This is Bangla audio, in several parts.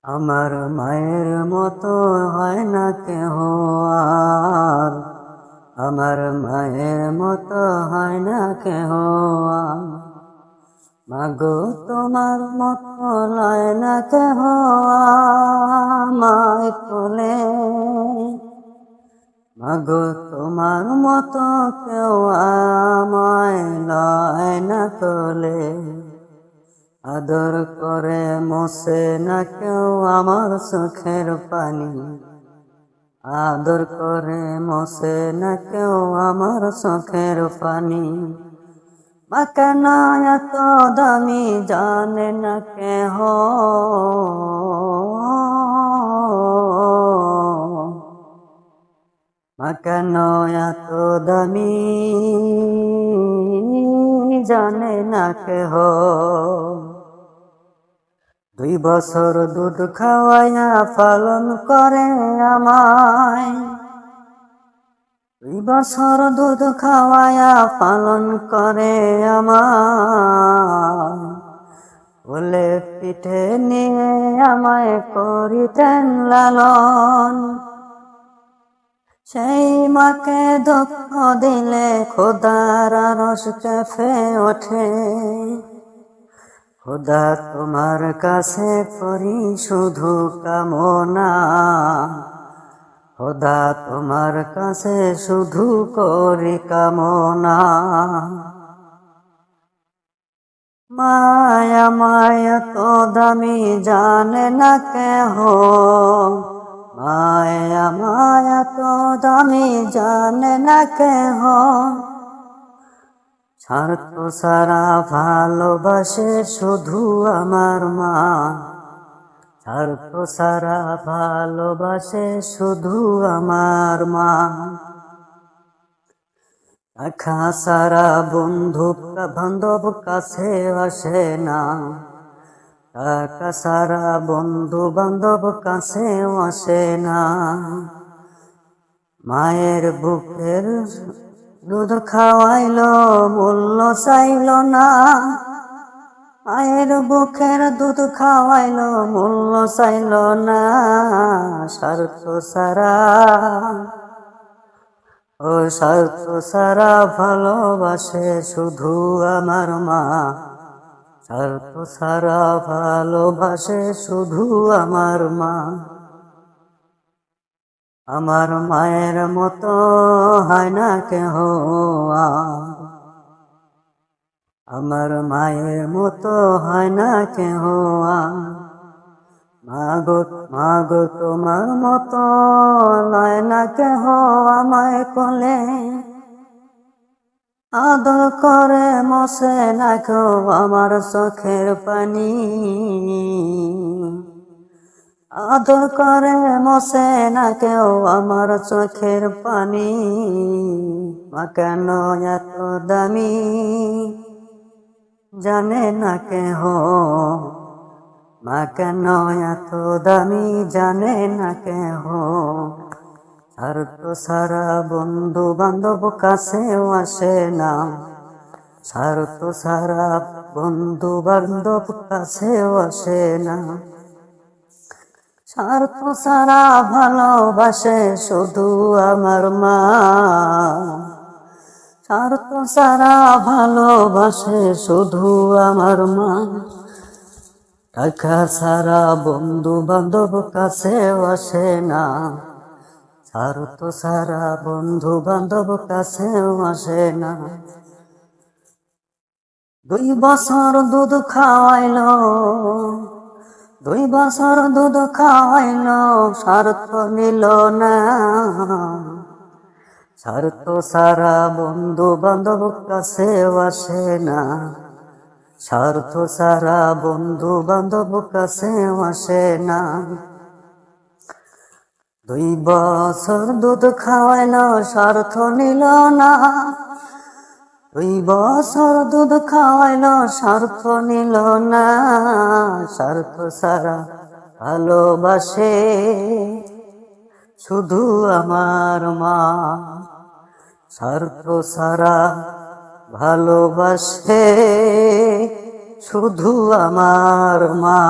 আমার মায়ের মতো হয় না কেহ আর, আমার মায়ের মতো হয় না কেহ আর। মাগো তোমার মতো লয় না কেহ আমায় কোলে, মাগো তোমার মতো কেউ আমায় লয় না কোলে। আদর করে মোছে না কেউ আমার চোখের পানি, আদর করে মোছে না কেউ আমার চোখের পানি। মা কেন এত দামি জানে না কেহ, মা কেন এত দামি জানে না কেহ। 2 বছর দুধ খাওয়াইয়া পালন করে আমায়, 2 বছর দুধ খাওয়াইয়া পালন করে আমায়। কোলে পিঠে নিয়ে আমায় করিতেন লালন, সেই মাকে দুঃখ দিলে খোদার আরশ কেঁপে ওঠে। খোদা তোমার কাছে করি শুধু কামনা, খোদা তোমার কাছে শুধু করি কামনা। মায়া মায়া তো দামি জানে না কেহ, মায়া মায়া তো দামি জানে না কেহ। স্বার্থ সারা ভালোবাসে শুধু আমার মা, স্বার্থ সারা ভালোবাসে শুধু আমার মা। টাকা সারা বন্ধু বান্ধব কাছে আসে না, টাকা সারা বন্ধু বান্ধব কাছে আসে না। মায়ের বুকের দুধ খাওয়াইলো মূল্য চাইল না, মায়ের বুকের দুধ খাওয়াইলো মূল্য চাইল না। স্বার্থ সারা, ও স্বার্থ সারা ভালোবাসে শুধু আমার মা, স্বার্থ সারা ভালোবাসে শুধু আমার মা। আমার মায়ের মতো হয় না কেহ আর, আমার মায়ের মতো হয় না কেহ আর। মাগো মাগো তোমার মতো লয় না কেহ আমায় কোলে, আদর করে মোছে না কেউ আমার চোখের পানি, আদর করে মোছে না কেউ আমার চোখের পানি। মা কেন এত দামি জানে না কেহ, মা কেন এত দামি জানে না কেহ। স্বার্থ সারা বন্ধু বান্ধব কাছেও আসে না, স্বার্থ সারা বন্ধু বান্ধব কাছেও আসে না। স্বার্থ সারা ভালোবাসে শুধু আমার মা, স্বার্থ সারা ভালোবাসে শুধু আমার মা। টাকা সারা বন্ধু বান্ধব কাছেও আসে না, স্বার্থ সারা বন্ধু বান্ধব কাছেও আসে না। 2 বছর দুধ খাওয়াইলো, 2 বছর দুধ খাওয়াইলো স্বার্থ নিল না, স্বার্থ সারা বন্ধু বান্ধব কাছেও আসে না, স্বার্থ সারা বন্ধু বান্ধব কাছেও আসে না। 2 বছর দুধ খাওয়াইলো স্বার্থ নিল না, 2 বছর দুধ খাওয়াইলো স্বার্থ নিল না। স্বার্থ সারা ভালোবাসে শুধু আমার মা, স্বার্থ সারা ভালোবাসে শুধু আমার মা।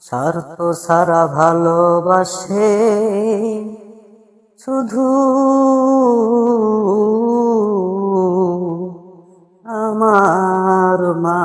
স্বার্থ সারা ভালোবাসে শুধু আমার মা।